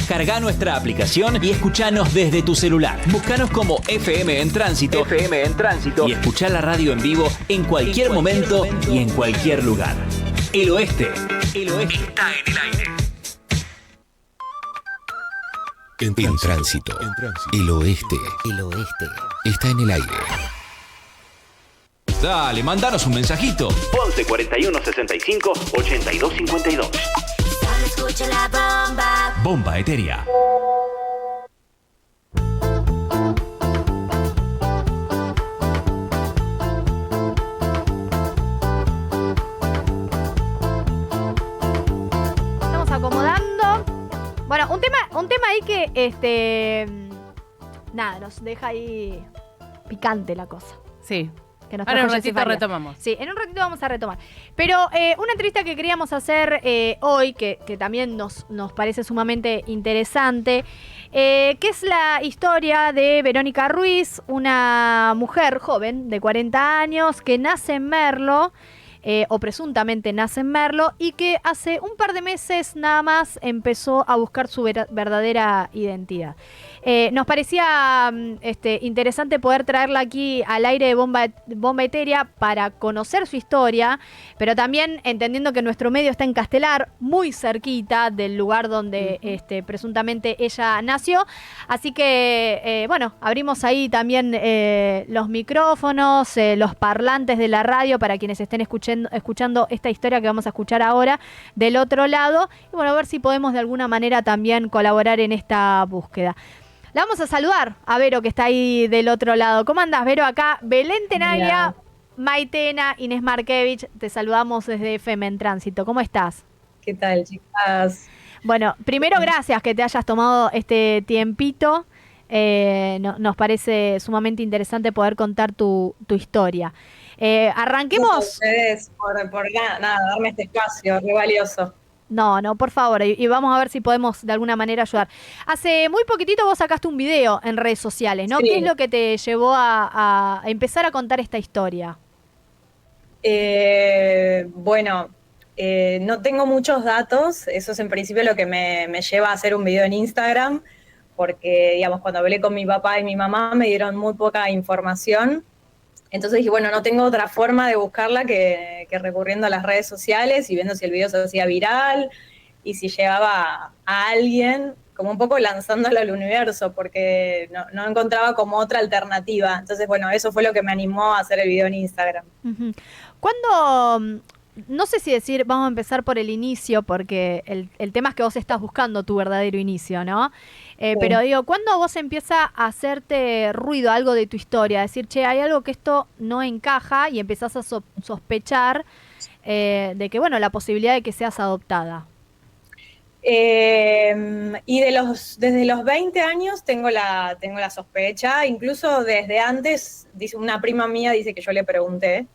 Descarga nuestra aplicación y escuchanos desde tu celular. Búscanos como FM en Tránsito. FM en Tránsito. Y escuchá la radio en vivo en cualquier momento y en cualquier lugar. El Oeste. El Oeste está en el aire. En Tránsito. El Oeste. El Oeste está en el aire. Dale, mandanos un mensajito. 11 41 65 82 52. Escucha la bomba. Bomba Etérea. Estamos acomodando. Bueno, un tema ahí que nada, nos deja ahí picante la cosa. Sí. Que nos Ahora en un trajo Jessy ratito Farías. retomamos. Sí, en un ratito vamos a retomar. Pero una entrevista que queríamos hacer hoy, que también nos parece sumamente interesante, que es la historia de Verónica Ruiz, una mujer joven de 40 años que nace en Merlo, o presuntamente nace en Merlo, y que hace un par de meses nada más empezó a buscar su verdadera identidad. Nos parecía interesante poder traerla aquí al aire de Bomba Etérea para conocer su historia, pero también entendiendo que nuestro medio está en Castelar, muy cerquita del lugar donde presuntamente ella nació. Así que, bueno, abrimos ahí también los micrófonos, los parlantes de la radio para quienes estén escuchando esta historia que vamos a escuchar ahora del otro lado. Y bueno, a ver si podemos de alguna manera también colaborar en esta búsqueda. La vamos a saludar a Vero, que está ahí del otro lado. ¿Cómo andás, Vero? Acá Belén Tenaglia, Maitena, Inés Markevich. Te saludamos desde FM en Tránsito. ¿Cómo estás? ¿Qué tal, chicas? Bueno, primero gracias que te hayas tomado este tiempito. Nos parece sumamente interesante poder contar tu historia. Arranquemos. Muchas ustedes por nada, darme este espacio, re valioso. No, por favor, y vamos a ver si podemos de alguna manera ayudar. Hace muy poquitito vos sacaste un video en redes sociales, ¿no? Sí. ¿Qué es lo que te llevó a empezar a contar esta historia? Bueno, no tengo muchos datos, eso es en principio lo que me lleva a hacer un video en Instagram, porque, digamos, cuando hablé con mi papá y mi mamá me dieron muy poca información. Entonces dije, bueno, no tengo otra forma de buscarla que recurriendo a las redes sociales y viendo si el video se hacía viral y si llegaba a alguien, como un poco lanzándolo al universo, porque no encontraba como otra alternativa. Entonces, bueno, eso fue lo que me animó a hacer el video en Instagram. Uh-huh. ¿Cuándo, no sé si decir, vamos a empezar por el inicio, porque el tema es que vos estás buscando tu verdadero inicio, ¿no? Sí. Pero digo, ¿cuándo vos empieza a hacerte ruido algo de tu historia? Decir, che, hay algo que esto no encaja y empezás a sospechar de que, bueno, la posibilidad de que seas adoptada. Y desde los 20 años tengo la sospecha, incluso desde antes, dice una prima mía, dice que yo le pregunté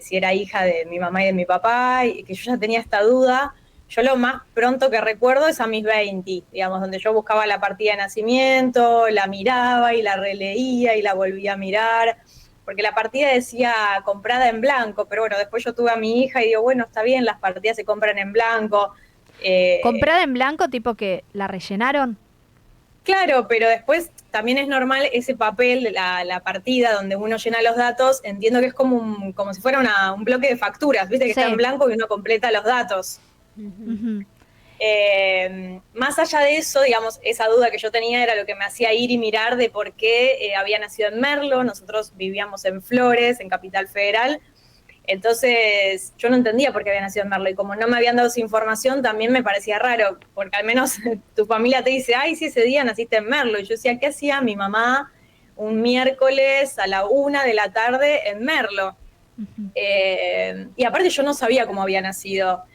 si era hija de mi mamá y de mi papá, y que yo ya tenía esta duda. Yo lo más pronto que recuerdo es a mis 20, digamos, donde yo buscaba la partida de nacimiento, la miraba y la releía y la volvía a mirar, porque la partida decía comprada en blanco, pero bueno, después yo tuve a mi hija y digo, bueno, está bien, las partidas se compran en blanco. ¿Comprada en blanco, tipo que la rellenaron? Claro, pero después también es normal ese papel de la partida donde uno llena los datos, entiendo que es como si fuera un bloque de facturas, ¿viste? Que sí. Está en blanco y uno completa los datos. Uh-huh. Más allá de eso, digamos, esa duda que yo tenía era lo que me hacía ir y mirar de por qué había nacido en Merlo. Nosotros vivíamos en Flores, en Capital Federal. Entonces yo no entendía por qué había nacido en Merlo, y como no me habían dado esa información también me parecía raro, porque al menos tu familia te dice, ay, sí, ese día naciste en Merlo, y yo decía, ¿qué hacía mi mamá un miércoles a la 1 de la tarde en Merlo? Uh-huh. Y aparte yo no sabía cómo había nacido.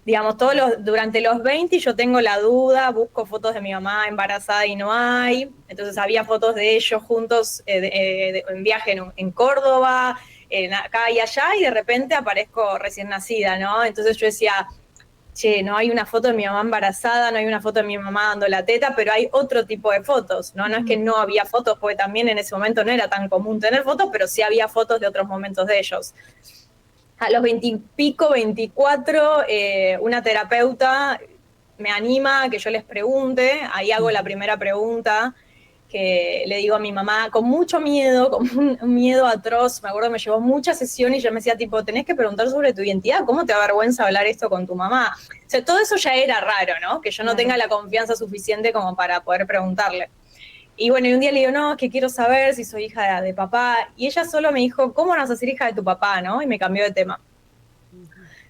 Digamos, durante los 20 yo tengo la duda, busco fotos de mi mamá embarazada y no hay, entonces había fotos de ellos juntos en viaje en Córdoba, acá y allá, y de repente aparezco recién nacida, ¿no? Entonces yo decía, che, no hay una foto de mi mamá embarazada, no hay una foto de mi mamá dando la teta, pero hay otro tipo de fotos, ¿no? No es que no había fotos, porque también en ese momento no era tan común tener fotos, pero sí había fotos de otros momentos de ellos. A los 20 y pico, 24, una terapeuta me anima a que yo les pregunte. Ahí hago la primera pregunta, que le digo a mi mamá, con mucho miedo, con un miedo atroz. Me acuerdo que me llevó muchas sesiones y yo me decía, tipo, tenés que preguntar sobre tu identidad, ¿cómo te da vergüenza hablar esto con tu mamá? O sea, todo eso ya era raro, ¿no? Que yo no tenga la confianza suficiente como para poder preguntarle. Y bueno, y un día le digo, no, que quiero saber si soy hija de papá. Y ella solo me dijo, ¿cómo no vas a ser hija de tu papá, no? Y me cambió de tema.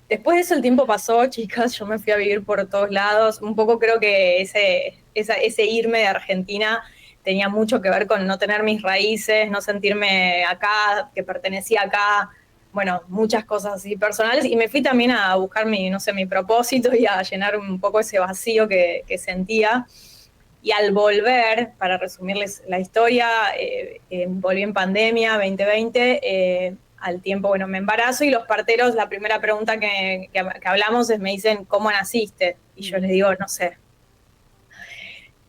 Después de eso el tiempo pasó, chicas, yo me fui a vivir por todos lados. Un poco creo que ese irme de Argentina tenía mucho que ver con no tener mis raíces, no sentirme acá, que pertenecía acá. Bueno, muchas cosas así personales. Y me fui también a buscar mi propósito y a llenar un poco ese vacío que sentía. Y al volver, para resumirles la historia, volví en pandemia 2020, al tiempo, bueno, me embarazo y los parteros, la primera pregunta que hablamos es, me dicen, ¿cómo naciste? Y yo les digo, no sé.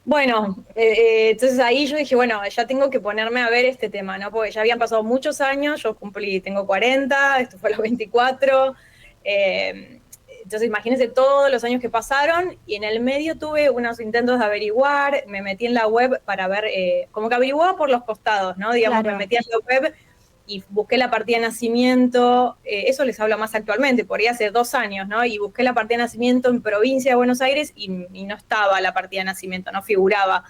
Bueno, entonces ahí yo dije, bueno, ya tengo que ponerme a ver este tema, ¿no? Porque ya habían pasado muchos años, yo tengo 40, esto fue a los 24, entonces imagínense todos los años que pasaron y en el medio tuve unos intentos de averiguar, me metí en la web para ver, como que averiguaba por los costados, ¿no? Digamos, claro. Me metí en la web y busqué la partida de nacimiento, eso les hablo más actualmente, por ahí hace 2 años, ¿no? Y busqué la partida de nacimiento en provincia de Buenos Aires y no estaba la partida de nacimiento, no figuraba.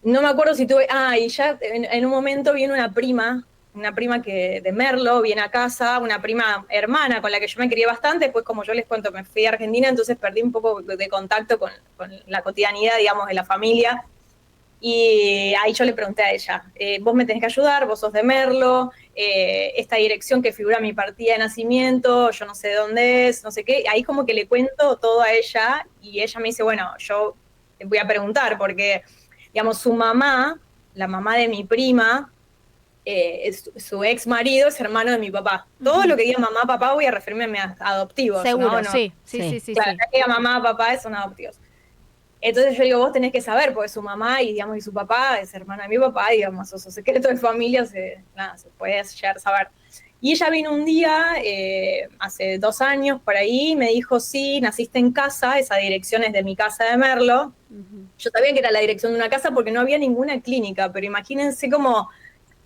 No me acuerdo si tuve, y ya en un momento viene una prima que de Merlo, viene a casa, una prima hermana con la que yo me crié bastante, después como yo les cuento, me fui a Argentina, entonces perdí un poco de contacto con la cotidianidad, digamos, de la familia. Y ahí yo le pregunté a ella, vos me tenés que ayudar, vos sos de Merlo, esta dirección que figura mi partida de nacimiento, yo no sé de dónde es, no sé qué. Ahí como que le cuento todo a ella y ella me dice, bueno, yo voy a preguntar porque, digamos, su mamá, la mamá de mi prima, su ex marido es hermano de mi papá. Todo lo que diga mamá, papá, voy a referirme a mis adoptivos. Seguro, ¿no? Sí. Claro, que diga mamá, papá son adoptivos. Entonces yo digo, vos tenés que saber, porque su mamá y su papá es hermana de mi papá, digamos, esos secretos de familia se puede llegar a saber. Y ella vino un día, hace 2 años por ahí, me dijo, sí, naciste en casa, esa dirección es de mi casa de Merlo. Yo sabía que era la dirección de una casa porque no había ninguna clínica, pero imagínense como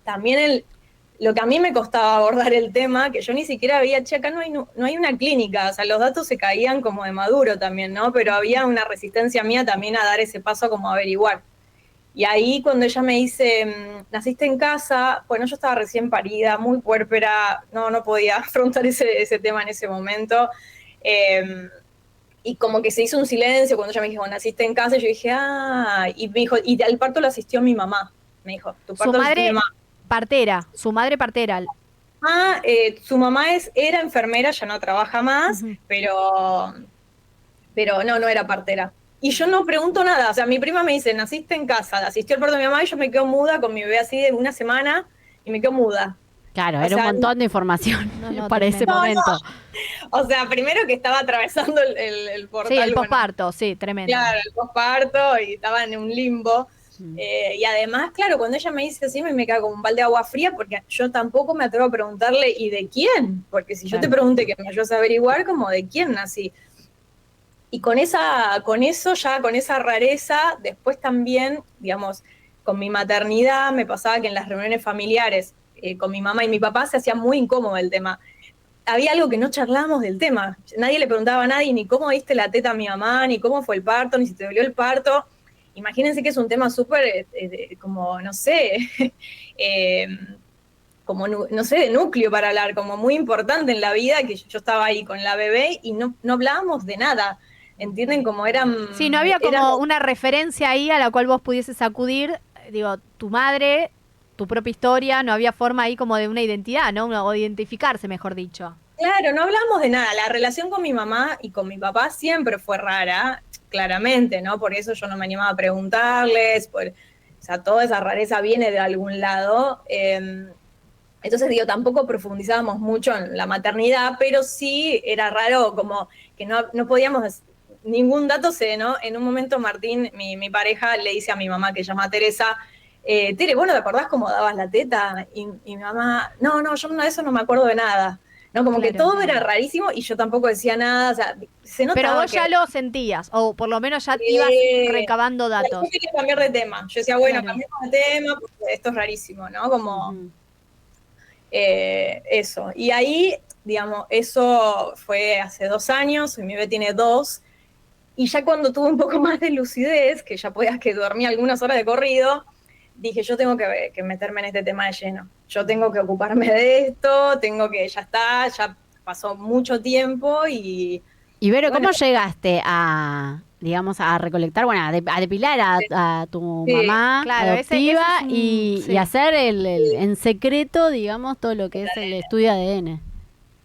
también lo que a mí me costaba abordar el tema, que yo ni siquiera veía, che, acá no hay una clínica, o sea, los datos se caían como de maduro también, ¿no? Pero había una resistencia mía también a dar ese paso como a averiguar. Y ahí cuando ella me dice, naciste en casa, bueno, yo estaba recién parida, muy puérpera, no podía afrontar ese tema en ese momento. Y como que se hizo un silencio cuando ella me dijo, naciste en casa, y yo dije, y me dijo, y al parto lo asistió mi mamá. Me dijo, tu parto lo asistió mi mamá. Su madre partera. Su mamá era enfermera, ya no trabaja más, pero no era partera. Y yo no pregunto nada, o sea, mi prima me dice, naciste en casa, asistió al parto de mi mamá y yo me quedo muda con mi bebé así de 1 semana y me quedo muda. Claro, era un montón de información para ese momento. O sea, primero que estaba atravesando el portal. Sí, el posparto, sí, tremendo. Claro, el posparto y estaba en un limbo. Y además, claro, cuando ella me dice así, me cae como un balde de agua fría, porque yo tampoco me atrevo a preguntarle, ¿y de quién? Porque si yo te pregunté que me ayudas a averiguar, como ¿de quién nací? Y con esa rareza, después también, digamos, con mi maternidad, me pasaba que en las reuniones familiares, con mi mamá y mi papá, se hacía muy incómodo el tema. Había algo que no charlábamos del tema. Nadie le preguntaba a nadie ni cómo diste la teta a mi mamá, ni cómo fue el parto, ni si te dolió el parto. Imagínense que es un tema súper, como, no sé, como, no sé, de núcleo para hablar, como muy importante en la vida, que yo estaba ahí con la bebé y no hablábamos de nada, ¿entienden? Como eran... Sí, no había como una referencia ahí a la cual vos pudieses acudir, digo, tu madre, tu propia historia, no había forma ahí como de una identidad, ¿no? O de identificarse, mejor dicho. Claro, no hablamos de nada, la relación con mi mamá y con mi papá siempre fue rara, claramente, ¿no? Por eso yo no me animaba a preguntarles, o sea, toda esa rareza viene de algún lado. Entonces, digo, tampoco profundizábamos mucho en la maternidad, pero sí era raro como que no podíamos, ningún dato ¿no? En un momento Martín, mi pareja, le dice a mi mamá, que se llama Teresa, Tere, ¿vos no te acordás cómo dabas la teta? Y mi mamá, no, yo de eso no me acuerdo de nada. ¿no? Como que Claro. todo era rarísimo y yo tampoco decía nada, o sea, se notaba Pero vos que... ya lo sentías, o por lo menos ya ibas recabando datos. Yo quería cambiar de tema. Yo decía, bueno, Claro. cambiemos de tema porque esto es rarísimo, ¿no? Como Ujú. eso. Y ahí, digamos, eso fue hace 2 años, mi bebé tiene 2, y ya cuando tuve un poco más de lucidez, que ya podías que dormí algunas horas de corrido, dije, yo tengo que meterme en este tema de lleno. Yo tengo que ocuparme de esto, tengo que, ya está, ya pasó mucho tiempo y... Y Vero, bueno, ¿cómo llegaste a, digamos, a recolectar, bueno, a depilar a tu Sí, mamá claro, adoptiva ese es un- y sí. hacer en secreto, digamos, todo lo que es el estudio de ADN?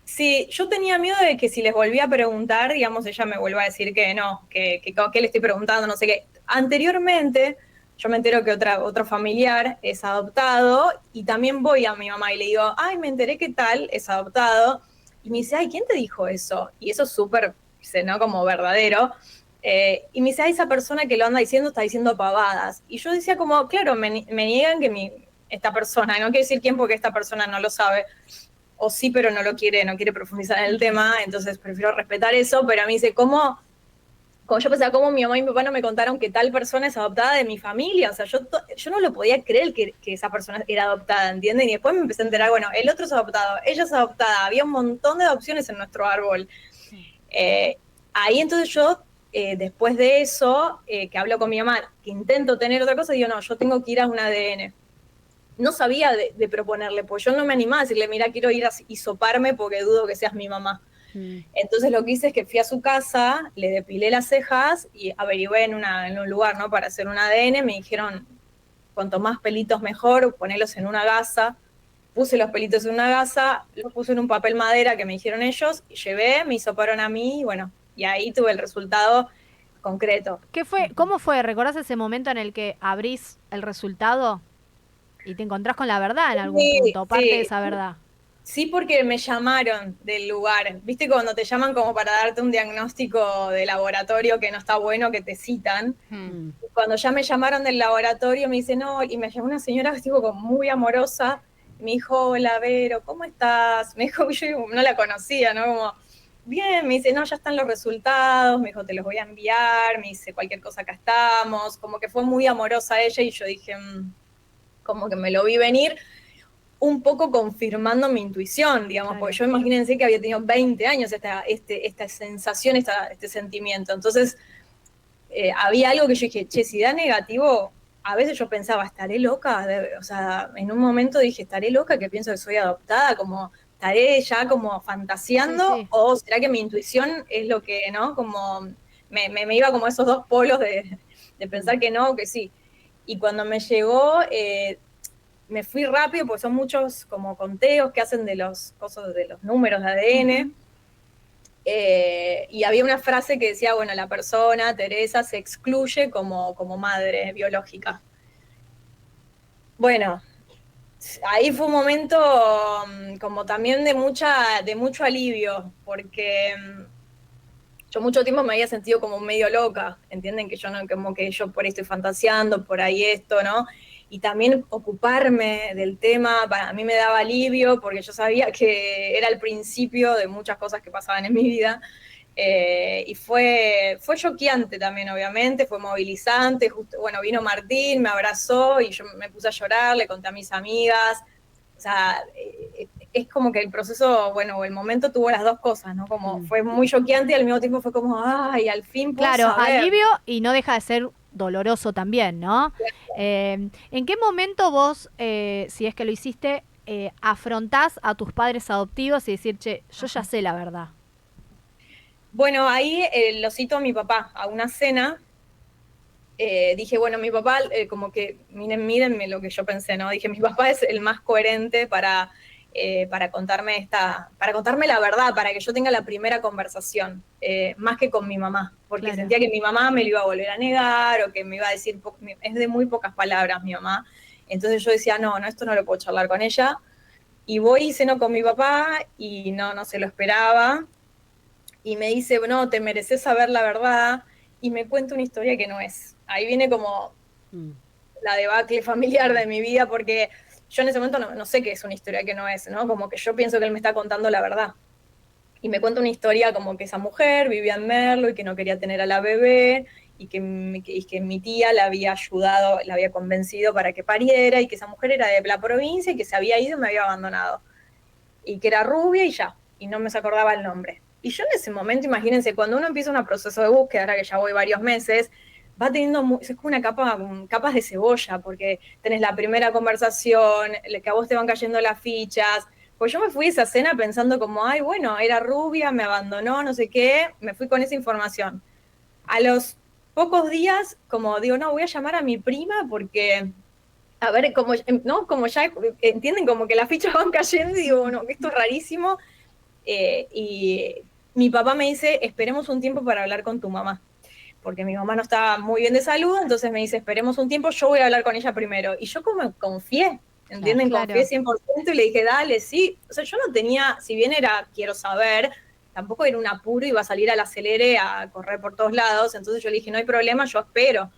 Sí, yo tenía miedo de que si les volvía a preguntar, digamos, ella me vuelva a decir que no, que le estoy preguntando, no sé qué. Anteriormente, yo me entero que otro familiar es adoptado y también voy a mi mamá y le digo, ay, me enteré que tal es adoptado. Y me dice, ay, ¿quién te dijo eso? Y eso es súper, ¿no? Como verdadero. Y me dice, ay, esa persona que lo anda diciendo está diciendo pavadas. Y yo decía como, claro, me niegan que esta persona, no quiero decir quién porque esta persona no lo sabe, o sí, pero no quiere profundizar en el tema, entonces prefiero respetar eso, pero a mí dice, ¿cómo? Como yo pensaba, ¿cómo mi mamá y mi papá no me contaron que tal persona es adoptada de mi familia? O sea, yo no lo podía creer que esa persona era adoptada, ¿entienden? Y después me empecé a enterar, bueno, el otro es adoptado, ella es adoptada, había un montón de adopciones en nuestro árbol. Ahí entonces yo, después de eso, que hablo con mi mamá, que intento tener otra cosa, digo, no, yo tengo que ir a un ADN. No sabía de proponerle, pues yo no me animaba a decirle, mira, quiero ir a hisoparme porque dudo que seas mi mamá. Entonces lo que hice es que fui a su casa, le depilé las cejas y averigüé en un lugar, ¿no? Para hacer un ADN, me dijeron, cuanto más pelitos mejor, ponelos en una gasa. Puse los pelitos en una gasa, los puse en un papel madera que me dijeron ellos, y llevé, me hisoparon a mí, y bueno, y ahí tuve el resultado concreto. ¿Cómo fue? ¿Recordás ese momento en el que abrís el resultado y te encontrás con la verdad en algún punto, parte de esa verdad? Sí, porque me llamaron del lugar. ¿Viste cuando te llaman como para darte un diagnóstico de laboratorio que no está bueno, que te citan? Cuando ya me llamaron del laboratorio, me dice, no, y me llamó una señora, digo, como muy amorosa, me dijo, hola, Vero, ¿cómo estás? Me dijo, yo no la conocía, ¿no? Como, bien, me dice, no, ya están los resultados, me dijo, te los voy a enviar, me dice, cualquier cosa acá estamos, como que fue muy amorosa ella, y yo dije, como que me lo vi venir, un poco confirmando mi intuición, digamos, Claro. porque yo imagínense que había tenido 20 años esta sensación, este sentimiento. Entonces, había algo que yo dije, che, si da negativo, a veces yo pensaba, estaré loca, o sea, en un momento dije, estaré loca que pienso que soy adoptada, como estaré ya como fantaseando, Sí, sí. o será que mi intuición es lo que, ¿no? Como me iba como esos dos polos de pensar que no o que sí. Y cuando me llegó, me fui rápido porque son muchos como conteos que hacen de los números de ADN. Y había una frase que decía, bueno, la persona, Teresa, se excluye como madre biológica. Bueno, ahí fue un momento como también de mucho alivio, porque yo mucho tiempo me había sentido como medio loca, ¿entienden? Que yo no, como que yo por ahí estoy fantaseando, por ahí esto, ¿no? Y también ocuparme del tema para mí me daba alivio porque yo sabía que era el principio de muchas cosas que pasaban en mi vida. Y fue choqueante también, obviamente, fue movilizante. Justo, bueno, vino Martín, me abrazó y yo me puse a llorar, le conté a mis amigas. O sea, es como que el proceso, bueno, el momento tuvo las dos cosas, ¿no? Como fue muy choqueante y al mismo tiempo fue como, ay, al fin puedo Claro, saber. alivio y no deja de ser doloroso también, ¿no? ¿En qué momento vos, si es que lo hiciste, afrontás a tus padres adoptivos y decir, che, yo ya sé la verdad? Bueno, ahí lo cito a mi papá, a una cena. Dije, bueno, mi papá, como que, mírenme lo que yo pensé, ¿no? Dije, mi papá es el más coherente para contarme la verdad, para que yo tenga la primera conversación, más que con mi mamá, porque Claro. sentía que mi mamá me lo iba a volver a negar o que me iba a decir, es de muy pocas palabras mi mamá. Entonces yo decía, no, esto no lo puedo charlar con ella. Y voy y ceno con mi papá y no se lo esperaba. Y me dice, no, te mereces saber la verdad. Y me cuenta una historia que no es. Ahí viene como la debacle familiar de mi vida, porque yo en ese momento no sé qué es una historia que no es, ¿no? Como que yo pienso que él me está contando la verdad. Y me cuenta una historia como que esa mujer vivía en Merlo y que no quería tener a la bebé y que mi tía la había ayudado, la había convencido para que pariera y que esa mujer era de la provincia y que se había ido y me había abandonado. Y que era rubia y ya, y no me acordaba el nombre. Y yo en ese momento, imagínense, cuando uno empieza un proceso de búsqueda, ahora que ya voy varios meses, va teniendo, es como una capas de cebolla, porque tenés la primera conversación, que a vos te van cayendo las fichas. Pues yo me fui a esa cena pensando como, ay, bueno, era rubia, me abandonó, no sé qué, me fui con esa información. A los pocos días, como digo, no, voy a llamar a mi prima porque, a ver, como, ¿no? Como ya entienden, como que las fichas van cayendo y digo, bueno, esto es rarísimo. Y mi papá me dice, esperemos un tiempo para hablar con tu mamá, porque mi mamá no estaba muy bien de salud, entonces me dice, esperemos un tiempo, yo voy a hablar con ella primero. Y yo como confié, ¿entienden? Claro. Confié 100% y le dije, dale, sí. O sea, yo no tenía, si bien era, quiero saber, tampoco era un apuro, iba a salir al acelere a correr por todos lados, entonces yo le dije, no hay problema, yo espero.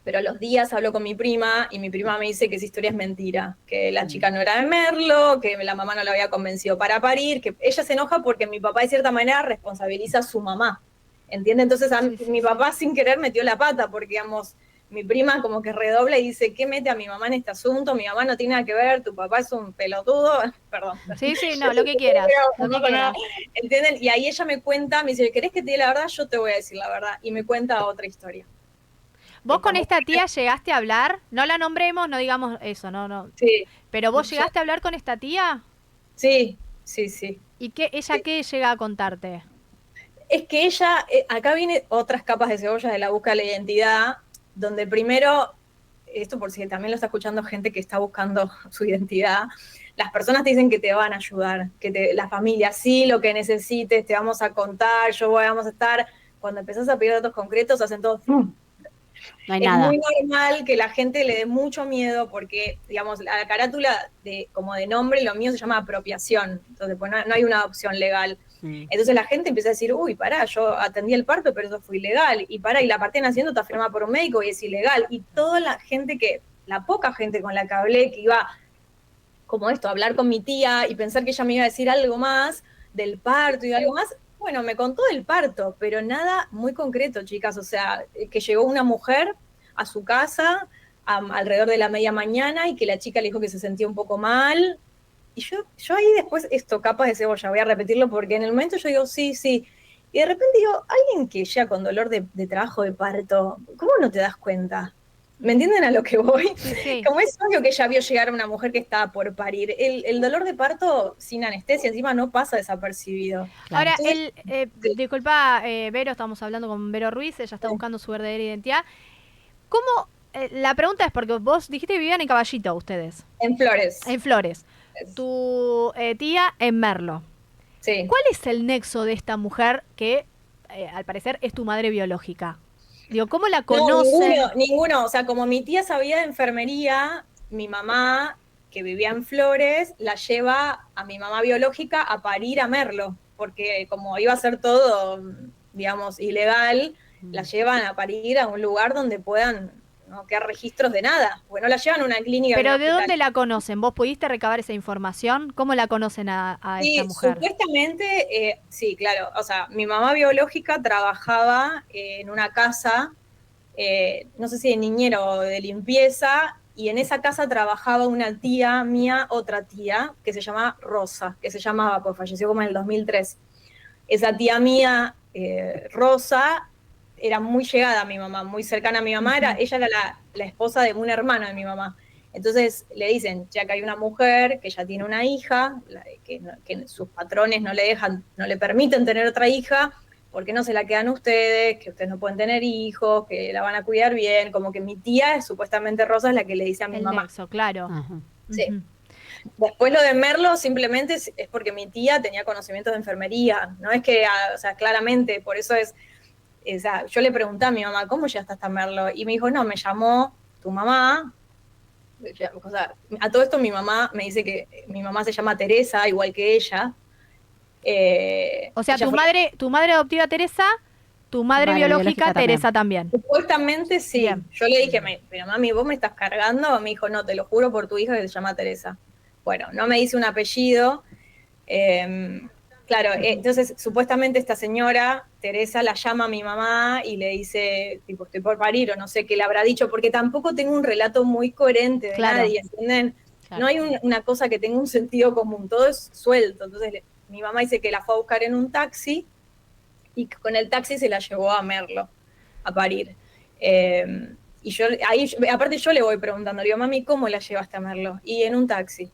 Pero a los días hablo con mi prima y mi prima me dice que esa historia es mentira, que la chica no era de Merlo, que la mamá no la había convencido para parir, que ella se enoja porque mi papá de cierta manera responsabiliza a su mamá, ¿entiende? Entonces mi papá sin querer metió la pata porque, digamos, mi prima como que redobla y dice, ¿qué mete a mi mamá en este asunto? Mi mamá no tiene nada que ver, tu papá es un pelotudo, perdón. Sí, no, lo que quieras. Lo que quieras. ¿Entienden? Y ahí ella me cuenta, me dice, ¿querés que te diga la verdad? Yo te voy a decir la verdad. Y me cuenta otra historia. ¿Vos con esta tía llegaste a hablar? No la nombremos, no digamos eso, no. Sí. ¿Pero vos llegaste a hablar con esta tía? Sí. ¿Y ella qué llega a contarte? Es que ella, acá viene otras capas de cebolla de la búsqueda de la identidad, donde primero, esto por si también lo está escuchando gente que está buscando su identidad, las personas te dicen que te van a ayudar, la familia, sí, lo que necesites, te vamos a contar, vamos a estar. Cuando empezás a pedir datos concretos, hacen todo... No hay es nada. muy normal que la gente le dé mucho miedo porque, digamos, la carátula como de nombre, lo mío se llama apropiación. Entonces, pues no hay una opción legal. Entonces la gente empieza a decir, uy, pará, yo atendí el parto, pero eso fue ilegal. Y pará, y la parte de nacimiento está firmada por un médico y es ilegal. Y toda la gente la poca gente con la que hablé, que iba como esto, a hablar con mi tía y pensar que ella me iba a decir algo más del parto y algo más, bueno, me contó del parto, pero nada muy concreto, chicas. O sea, que llegó una mujer a su casa alrededor de la media mañana y que la chica le dijo que se sentía un poco mal. Y yo ahí después, capas de cebolla, voy a repetirlo porque en el momento yo digo, sí. Y de repente digo, alguien que llega con dolor de trabajo de parto, ¿cómo no te das cuenta? ¿Me entienden a lo que voy? Sí. Como es obvio que ella vio llegar a una mujer que estaba por parir. El dolor de parto sin anestesia encima no pasa desapercibido. Ahora, Entonces, disculpa, Vero, estamos hablando con Vero Ruiz, ella está buscando su verdadera identidad. ¿Cómo? La pregunta es porque vos dijiste que vivían en Caballito ustedes. En Flores. En Flores. Tu tía en Merlo. Sí. ¿Cuál es el nexo de esta mujer que, al parecer, es tu madre biológica? Digo, ¿cómo la conocen? No, ninguno. O sea, como mi tía sabía de enfermería, mi mamá, que vivía en Flores, la lleva a mi mamá biológica a parir a Merlo, porque como iba a ser todo, digamos, ilegal, la llevan a parir a un lugar donde puedan no quedar registros de nada, porque no la llevan a una clínica. ¿Pero de dónde la conocen? ¿Vos pudiste recabar esa información? ¿Cómo la conocen a esta mujer? Supuestamente, sí, claro. O sea, mi mamá biológica trabajaba en una casa, no sé si de niñera o de limpieza, y en esa casa trabajaba una tía mía, otra tía, que se llamaba Rosa, pues falleció como en el 2003. Esa tía mía, Rosa, era muy llegada a mi mamá, muy cercana a mi mamá, ella era la esposa de un hermano de mi mamá. Entonces le dicen, ya que hay una mujer que ya tiene una hija, que sus patrones no le permiten tener otra hija, ¿por qué no se la quedan ustedes? Que ustedes no pueden tener hijos, que la van a cuidar bien, como que mi tía, supuestamente Rosa, es la que le dice a mi mamá. Nexo, claro. Ajá. Sí. Después lo de Merlo simplemente es porque mi tía tenía conocimientos de enfermería, no es que, o sea, claramente, por eso o sea, yo le pregunté a mi mamá, ¿cómo llegaste hasta Merlo? Y me dijo, no, me llamó tu mamá. O sea, a todo esto mi mamá me dice que mi mamá se llama Teresa, igual que ella. O sea, tu madre adoptiva Teresa Tu madre biológica Teresa también. Supuestamente sí. Bien. Yo le dije, pero mami, ¿vos me estás cargando? Me dijo, no, te lo juro por tu hija que se llama Teresa. Bueno, no me dice un apellido. Claro, entonces supuestamente esta señora, Teresa, la llama a mi mamá y le dice, tipo, estoy por parir o no sé qué le habrá dicho, porque tampoco tengo un relato muy coherente de nadie, ¿entienden? Claro. No hay una cosa que tenga un sentido común, todo es suelto. Entonces mi mamá dice que la fue a buscar en un taxi y con el taxi se la llevó a Merlo a parir. Y yo, ahí, aparte yo le voy preguntando, le digo, mami, ¿cómo la llevaste a Merlo? Y en un taxi.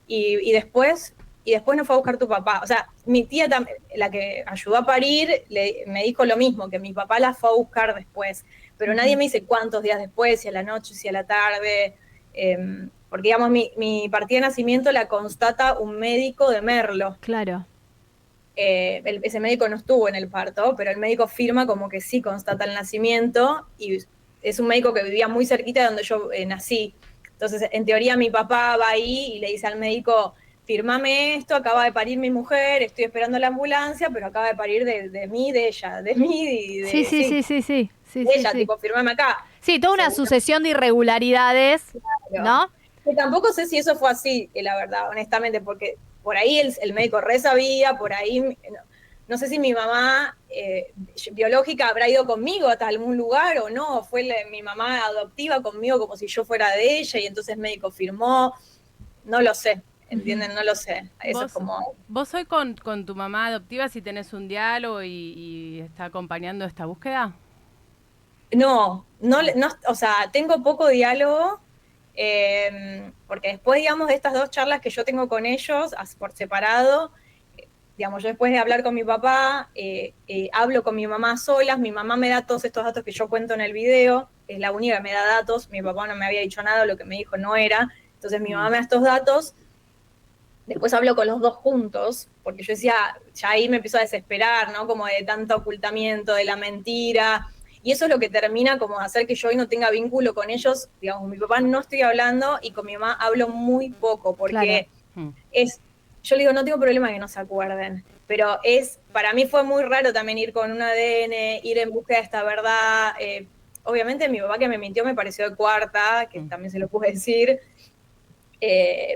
Y después no fue a buscar tu papá. O sea, mi tía, la que ayudó a parir, me dijo lo mismo, que mi papá la fue a buscar después. Pero nadie me dice cuántos días después, si a la noche, si a la tarde. Porque, digamos, mi partida de nacimiento la constata un médico de Merlo. Claro. Ese médico no estuvo en el parto, pero el médico firma como que sí constata el nacimiento, y es un médico que vivía muy cerquita de donde yo nací. Entonces, en teoría, mi papá va ahí y le dice al médico, firmame esto, acaba de parir mi mujer, estoy esperando la ambulancia, pero acaba de parir de mí, de ella, de mí y de... Sí. De ella, tipo, firmame acá. Sí, toda una sucesión de irregularidades, claro. ¿No? Que tampoco sé si eso fue así, la verdad, honestamente, porque por ahí el médico re sabía, por ahí... No sé si mi mamá biológica habrá ido conmigo hasta algún lugar o no, fue mi mamá adoptiva conmigo como si yo fuera de ella y entonces el médico firmó, no lo sé, ¿entienden? No lo sé. Eso es como... ¿Vos hoy con tu mamá adoptiva si tenés un diálogo y está acompañando esta búsqueda? No, o sea, tengo poco diálogo, porque después, digamos, de estas 2 charlas que yo tengo con ellos, por separado, digamos, yo después de hablar con mi papá, hablo con mi mamá solas, mi mamá me da todos estos datos que yo cuento en el video, es la única que me da datos, mi papá no me había dicho nada, lo que me dijo no era, entonces mi mamá me da estos datos, después hablo con los 2 juntos, porque yo decía, ya ahí me empiezo a desesperar, ¿no? Como de tanto ocultamiento, de la mentira, y eso es lo que termina como hacer que yo hoy no tenga vínculo con ellos, digamos, con mi papá no estoy hablando, y con mi mamá hablo muy poco, porque yo le digo, no tengo problema que no se acuerden, pero para mí fue muy raro también ir con un ADN, ir en búsqueda de esta verdad. Obviamente mi papá que me mintió me pareció de cuarta, que también se lo pude decir,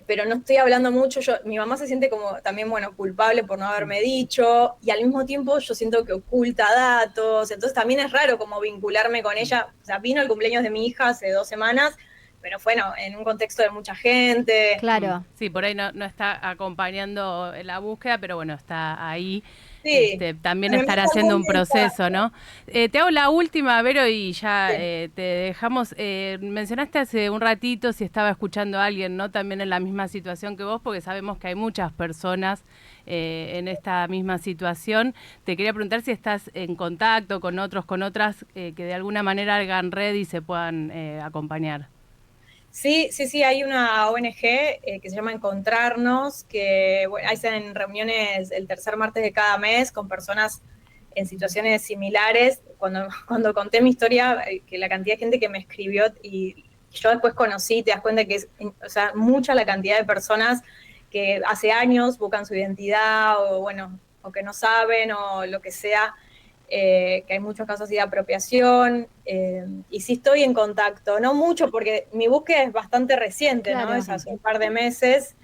pero no estoy hablando mucho. Mi mamá se siente como también, bueno, culpable por no haberme dicho, y al mismo tiempo yo siento que oculta datos, entonces también es raro como vincularme con ella. O sea, vino el cumpleaños de mi hija hace 2 semanas, pero bueno, en un contexto de mucha gente. Claro. Sí, por ahí no está acompañando la búsqueda, pero bueno, está ahí. Sí. También estar haciendo un proceso, ¿no? Te hago la última, Vero, y ya te dejamos. Mencionaste hace un ratito si estaba escuchando a alguien, ¿no? También en la misma situación que vos, porque sabemos que hay muchas personas en esta misma situación. Te quería preguntar si estás en contacto con otros, con otras que de alguna manera hagan red y se puedan acompañar. Sí, hay una ONG que se llama Encontrarnos, que bueno, hacen reuniones el tercer martes de cada mes con personas en situaciones similares. Cuando conté mi historia, que la cantidad de gente que me escribió y yo después conocí, te das cuenta que es, o sea, mucha la cantidad de personas que hace años buscan su identidad o que no saben o lo que sea. Que hay muchos casos de apropiación, y sí estoy en contacto, no mucho porque mi búsqueda es bastante reciente, claro, ¿no? Es hace un par de meses,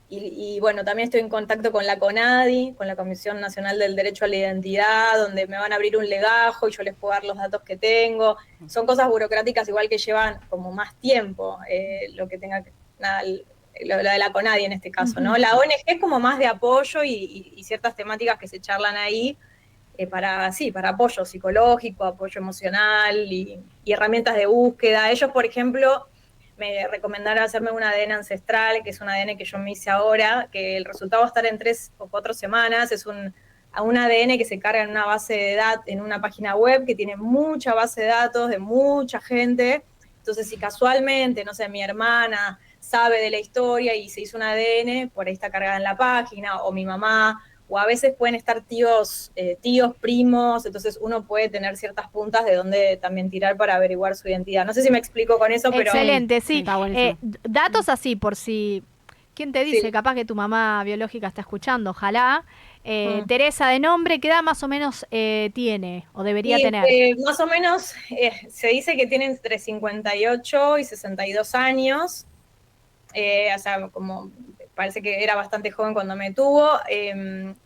y bueno, también estoy en contacto con la CONADI, con la Comisión Nacional del Derecho a la Identidad, donde me van a abrir un legajo y yo les puedo dar los datos que tengo. Son cosas burocráticas igual que llevan como más tiempo, lo que tenga que... Nada, lo de la CONADI en este caso, ¿no? La ONG es como más de apoyo y ciertas temáticas que se charlan ahí para apoyo psicológico, apoyo emocional y herramientas de búsqueda. Ellos, por ejemplo, me recomendaron hacerme un ADN ancestral, que es un ADN que yo me hice ahora, que el resultado va a estar en 3 o 4 semanas. Es un ADN que se carga en una base de datos, en una página web que tiene mucha base de datos de mucha gente. Entonces, si casualmente, no sé, mi hermana sabe de la historia y se hizo un ADN, por ahí está cargada en la página, o mi mamá, o a veces pueden estar tíos, primos, entonces uno puede tener ciertas puntas de donde también tirar para averiguar su identidad. No sé si me explico con eso, pero... Excelente, sí. Datos así, por si... ¿Quién te dice? Sí. Capaz que tu mamá biológica está escuchando, ojalá. Teresa de nombre, ¿qué edad más o menos tiene o debería tener? Más o menos se dice que tiene entre 58 y 62 años. O sea, como parece que era bastante joven cuando me tuvo.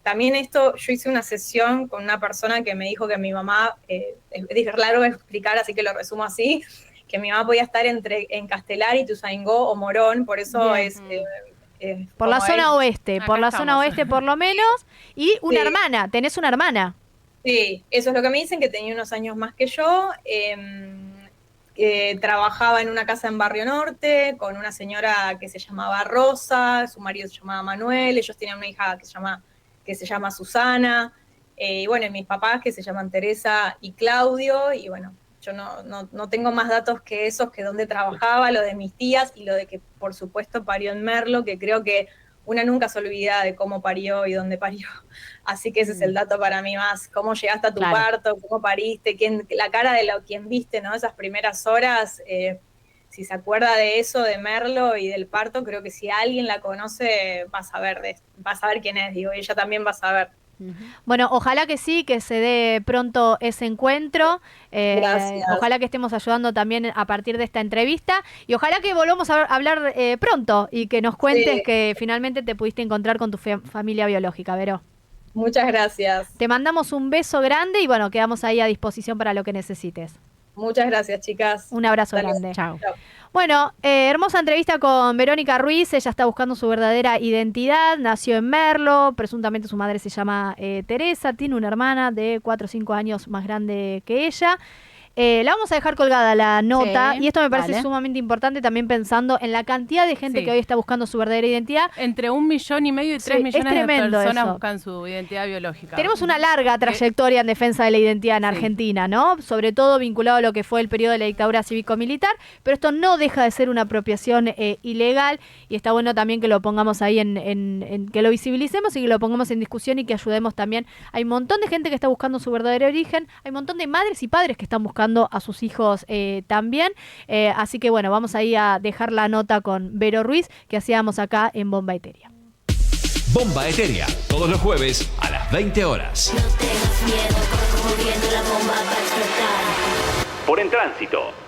También yo hice una sesión con una persona que me dijo que mi mamá, es largo de explicar, así que lo resumo así, que mi mamá podía estar en Castelar, Ituzaingó o Morón, por eso por la zona oeste, Acá por la estamos. zona oeste por lo menos, y una hermana, tenés una hermana. Sí, eso es lo que me dicen, que tenía unos años más que yo. Trabajaba en una casa en Barrio Norte con una señora que se llamaba Rosa, su marido se llamaba Manuel, ellos tenían una hija que se llama Susana, y bueno, y mis papás que se llaman Teresa y Claudio, y bueno, yo no tengo más datos que esos, que dónde trabajaba, lo de mis tías y lo de que por supuesto parió en Merlo, que creo que una nunca se olvida de cómo parió y dónde parió. Así que ese es el dato para mí más, cómo llegaste a tu parto, cómo pariste, la cara de quien viste, ¿no? Esas primeras horas, si se acuerda de eso, de Merlo y del parto, creo que si alguien la conoce, va a saber quién es, digo, y ella también va a saber. Bueno, ojalá que sí, que se dé pronto ese encuentro. Gracias. Ojalá que estemos ayudando también a partir de esta entrevista y ojalá que volvamos a hablar pronto y que nos cuentes que finalmente te pudiste encontrar con tu familia biológica, Vero. Muchas gracias. Te mandamos un beso grande y bueno, quedamos ahí a disposición para lo que necesites. Muchas gracias, chicas. Un abrazo grande. Chao. Bueno, hermosa entrevista con Verónica Ruiz. Ella está buscando su verdadera identidad. Nació en Merlo. Presuntamente su madre se llama Teresa. Tiene una hermana de 4 o 5 años más grande que ella. La vamos a dejar colgada la nota y esto me parece sumamente importante también pensando en la cantidad de gente que hoy está buscando su verdadera identidad. Entre 1,5 millones y 3 millones de personas buscan su identidad biológica. Tenemos una larga trayectoria en defensa de la identidad en Argentina, ¿no? Sobre todo vinculado a lo que fue el periodo de la dictadura cívico-militar, pero esto no deja de ser una apropiación ilegal y está bueno también que lo pongamos ahí que lo visibilicemos y que lo pongamos en discusión y que ayudemos también. Hay un montón de gente que está buscando su verdadero origen, hay un montón de madres y padres que están buscando a sus hijos también. Así que bueno, vamos ahí a dejar la nota con Vero Ruiz que hacíamos acá en Bomba Etérea. Bomba Etérea, todos los jueves a las 20 horas. No tengas miedo, corriendo la bomba va a explotar. Por En Tránsito.